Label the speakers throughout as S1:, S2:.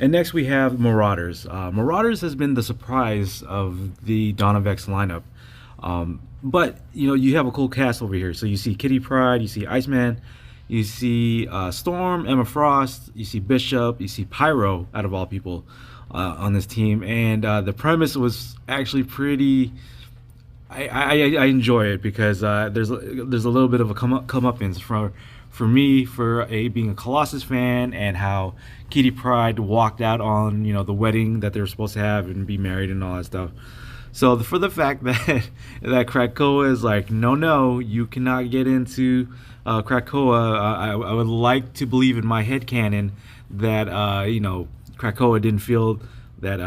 S1: And next we have Marauders. Marauders has been the surprise of the Dawn of X lineup. But you have a cool cast over here. So you see Kitty Pryde, you see Iceman, you see Storm, Emma Frost, you see Bishop, you see Pyro, out of all people, on this team. And the premise was actually pretty. I enjoy it because there's a little bit of a comeuppance for me for being a Colossus fan, and how Kitty Pryde walked out on the wedding that they were supposed to have and be married and all that stuff. So for the fact that Krakoa is like, no, you cannot get into Krakoa. I would like to believe in my headcanon that Krakoa didn't feel that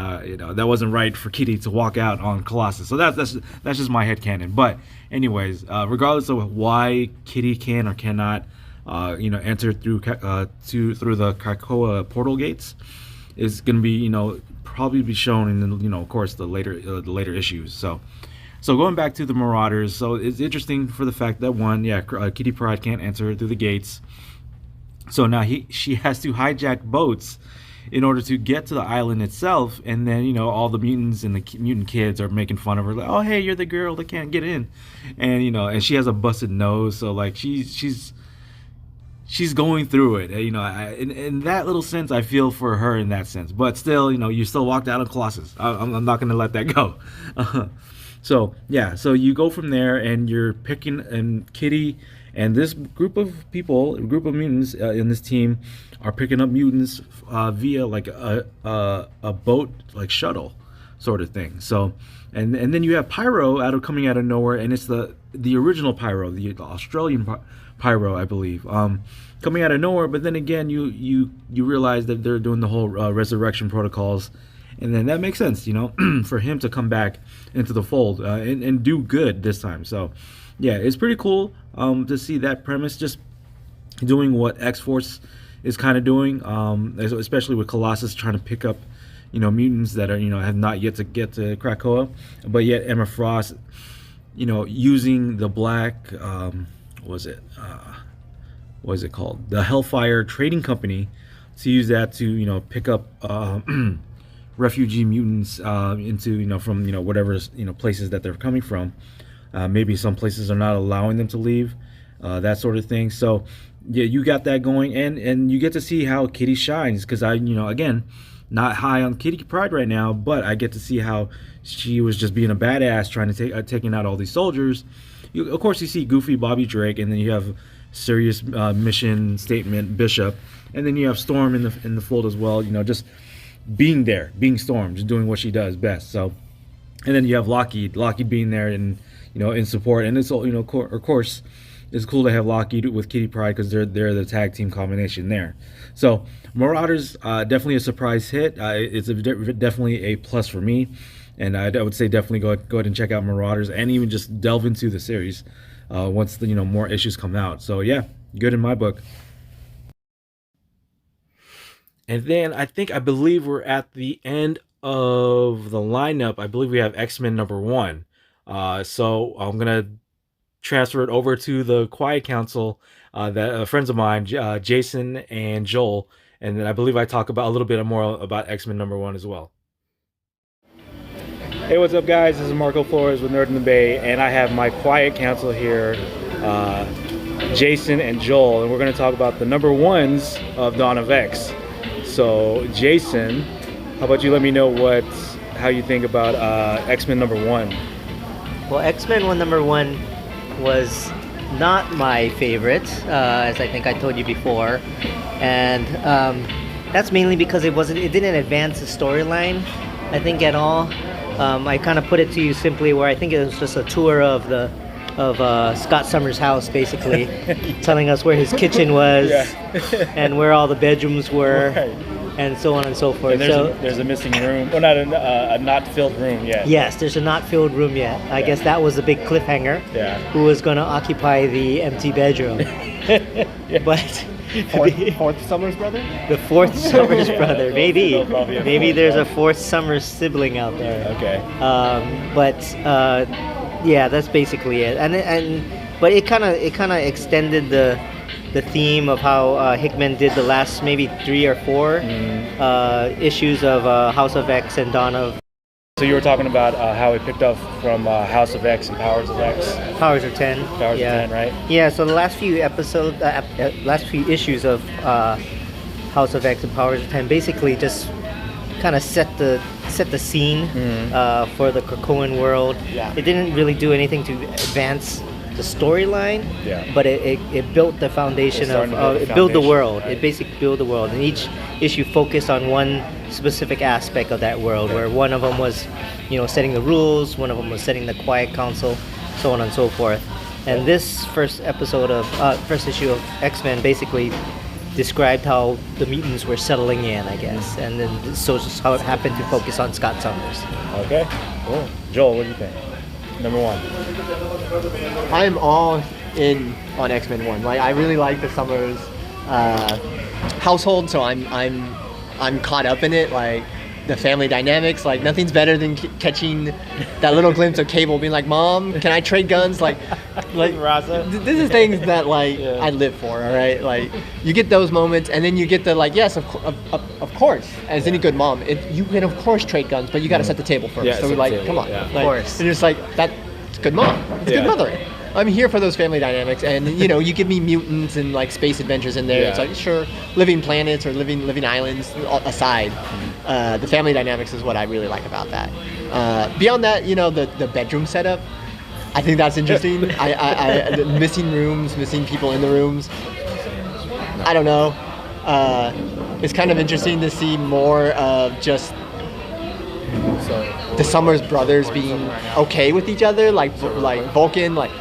S1: that wasn't right for Kitty to walk out on Colossus. So that's just my headcanon. But anyways, regardless of why Kitty can or cannot enter through the Krakoa portal gates, is going to be probably be shown in of course the later issues. So going back to the Marauders, so it's interesting for the fact that Kitty Pryde can't enter through the gates. So now she has to hijack boats in order to get to the island itself, and then all the mutants and the mutant kids are making fun of her, like, oh hey, you're the girl that can't get in, and and she has a busted nose, so like she's going through it. In that little sense, I feel for her in that sense. But still, you still walked out of Colossus. I'm not going to let that go. So you go from there, and you're picking, and Kitty and this group of mutants in this team are picking up mutants via like a boat, like shuttle sort of thing. So and then you have Pyro coming out of nowhere, and it's the original Pyro, the Australian Pyro, I believe, coming out of nowhere. But then again, you realize that they're doing the whole resurrection protocols, and then that makes sense, for him to come back into the fold and do good this time. So yeah, it's pretty cool to see that premise just doing what X-Force is kind of doing, especially with Colossus trying to pick up mutants that are have not yet to get to Krakoa, but yet Emma Frost using the black what is it called, the Hellfire Trading Company, to use that to pick up refugee mutants into from whatever places that they're coming from. Maybe some places are not allowing them to leave, that sort of thing. So yeah, you got that going, and you get to see how Kitty shines, because I again, not high on Kitty Pryde right now, but I get to see how she was just being a badass trying to taking out all these soldiers. Of course, you see Goofy, Bobby Drake, and then you have serious mission statement Bishop, and then you have Storm in the fold as well. Just being there, being Storm, just doing what she does best. So, and then you have Lockheed being there and in support, and it's all of course. It's cool to have Lockheed with Kitty Pryde, because they're the tag team combination there. So Marauders, definitely a surprise hit. It's definitely a plus for me, and I would say definitely go ahead and check out Marauders, and even just delve into the series once the more issues come out. So yeah, good in my book. And then I believe we're at the end of the lineup. I believe we have X-Men #1. So I'm gonna transfer it over to the Quiet Council, that friends of mine, Jason and Joel, and then I believe I talk about a little bit more about X-Men #1 as well. Hey, what's up, guys? This is Marco Flores with Nerd in the Bay, and I have my Quiet Council here, Jason and Joel, and we're going to talk about the #1s of Dawn of X. So, Jason, how about you let me know how you think about X-Men #1?
S2: Well, X-Men #1 was not my favorite, as I think I told you before, and that's mainly because it didn't advance the storyline, I think, at all. I kind of put it to you simply, where I think it was just a tour of Scott Summers' house, basically, telling us where his kitchen was, and where all the bedrooms were. Right. And so on and so forth.
S1: And there's a missing room, or not a not filled room yet.
S2: Yes, there's a not filled room yet. I guess that was the big cliffhanger.
S1: Yeah.
S2: Who was going to occupy the empty bedroom? But
S3: fourth Summers brother?
S2: The fourth Summers brother, maybe. Maybe there's a fourth Summers sibling out there.
S1: Okay.
S2: Yeah, that's basically it. But it kind of extended the theme of how Hickman did the last maybe 3 or 4 issues of House of X and Dawn of
S1: So you were talking about how it picked up from House of X and Powers of X.
S2: Powers of 10.
S1: Powers
S2: yeah.
S1: of 10, right?
S2: Yeah. So the last few last few issues of House of X and Powers of 10 basically just kind of set the scene for the Krakoan world.
S3: Yeah.
S2: It didn't really do anything to advance the storyline, but it built the foundation it built the world. Right. It basically built the world, and each issue focused on one specific aspect of that world, where one of them was, setting the rules, one of them was setting the Quiet Council, so on and so forth. And this first issue of X-Men basically described how the mutants were settling in, I guess, and then so just how it happened to focus on Scott Summers.
S1: Okay, cool. Joel, what do you think? Number 1.
S3: I'm all in on X-Men 1. Like, I really like the Summers household, so I'm caught up in it. Like, the family dynamics, like, nothing's better than catching that little glimpse of Cable being like, "Mom, can I trade guns?" Like this is things that I live for. All right, like, you get those moments, and then you get the yes, of course, as any good mom, you can of course trade guns, but you got to set the table first.
S1: Yeah,
S3: so we're like, come on,
S2: of course.
S3: and it's like that's good mom. It's good mothering. I'm here for those family dynamics, and you give me mutants and like space adventures in there.
S1: Yeah.
S3: It's like, sure, living planets or living islands aside, the family dynamics is what I really like about that. Beyond that, the bedroom setup, I think that's interesting. I missing rooms, missing people in the rooms. I don't know. It's kind of interesting to see more of just the Summers brothers being okay with each other, like Vulcan, like.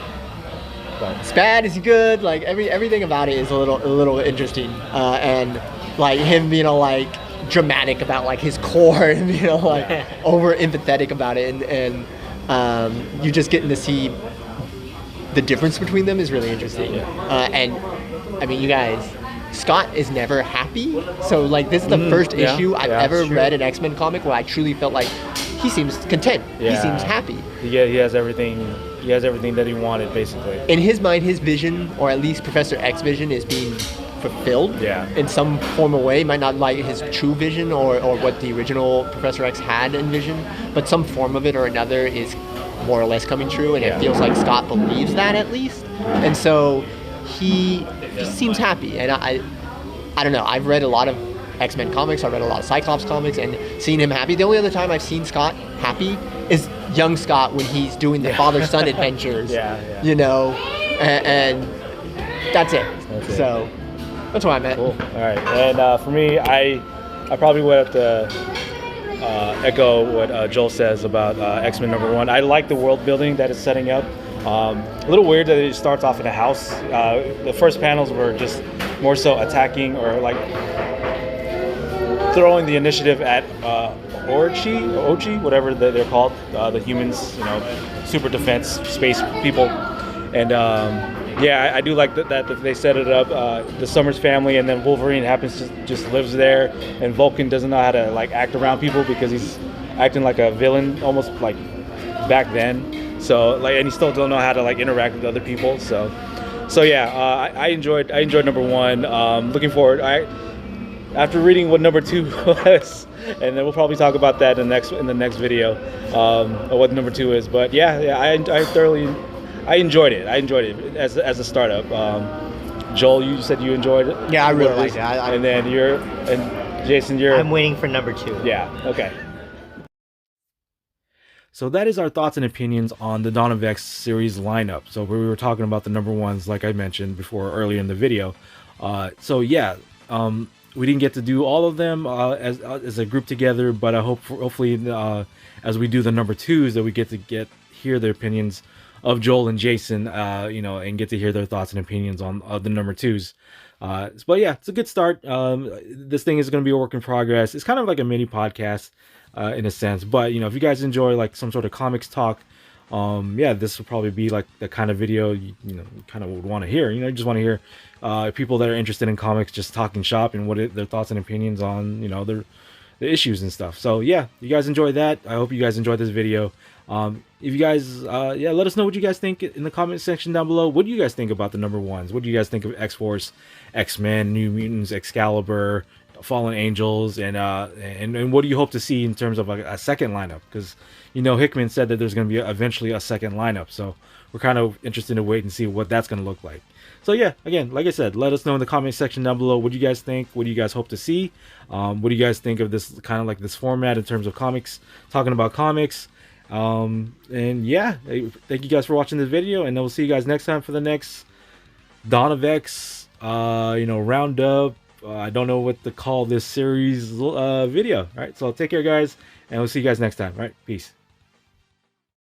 S3: It's bad, is he good? Like everything about it is a little interesting, and like him being like dramatic about like his core and like over empathetic about it, and you just getting to see the difference between them is really interesting. And I mean, you guys, Scott is never happy, so like this is the first issue I've ever read an X-Men comic where I truly felt like he seems content. He seems happy.
S1: Yeah, he has everything. He has everything that he wanted, basically.
S3: In his mind, his vision, or at least Professor X's vision, is being fulfilled in some form or way. It might not like his true vision or what the original Professor X had envisioned, but some form of it or another is more or less coming true, and it feels like Scott believes that at least. And so he seems happy. And I don't know. I've read a lot of X-Men comics. I've read a lot of Cyclops comics, and seeing him happy. The only other time I've seen Scott happy is young Scott when he's doing the father-son adventures. And that's it. So that's where I'm at.
S1: Cool. All right. And for me, I probably would have to echo what Joel says about X-Men #1. I like the world building that it's setting up. A little weird that it starts off in a house. The first panels were just more so attacking or like throwing the initiative at Ochi, whatever they're called, the humans, super defense space people, and I do like that they set it up. The Summers family, and then Wolverine happens to just lives there, and Vulcan doesn't know how to like act around people because he's acting like a villain almost like back then. So like, and he still don't know how to like interact with other people. So I enjoyed #1. Looking forward. After reading what #2 was, and then we'll probably talk about that in the next video, what #2 is. But I enjoyed it. I enjoyed it as a startup. Joel, you said you enjoyed it.
S3: Yeah, I really liked it.
S1: And then Jason,
S2: I'm waiting for #2.
S1: Yeah. Okay. So that is our thoughts and opinions on the Dawn of X series lineup. So we were talking about the #1s, like I mentioned before earlier in the video. We didn't get to do all of them as a group together, but I hopefully as we do the #2s that we get to hear their opinions of Joel and Jason, and get to hear their thoughts and opinions on the #2s. But yeah, it's a good start. This thing is going to be a work in progress. It's kind of like a mini podcast in a sense, but if you guys enjoy like some sort of comics talk, this will probably be like the kind of video you kind of would want to hear. You just want to hear people that are interested in comics just talking shop and their thoughts and opinions on the issues and stuff. So yeah, you guys enjoyed that. I hope you guys enjoyed this video. If you guys, yeah, let us know what you guys think in the comment section down below. What do you guys think about the number ones? What do you guys think of X-Force, X-Men, New Mutants, Excalibur, Fallen Angels, and what do you hope to see in terms of a second lineup? Because you know Hickman said that there's going to be eventually a second lineup, so we're kind of interested to wait and see what that's going to look like. So yeah, again, like I said, let us know in the comment section down below what you guys think. What do you guys hope to see? What do you guys think of this kind of like this format in terms of comics, talking about comics? And yeah, thank you guys for watching this video, and we'll see you guys next time for the next Dawn of X, you know, roundup. I don't know what to call this series video. All right, so take care, guys, and we'll see you guys next time. All right, peace.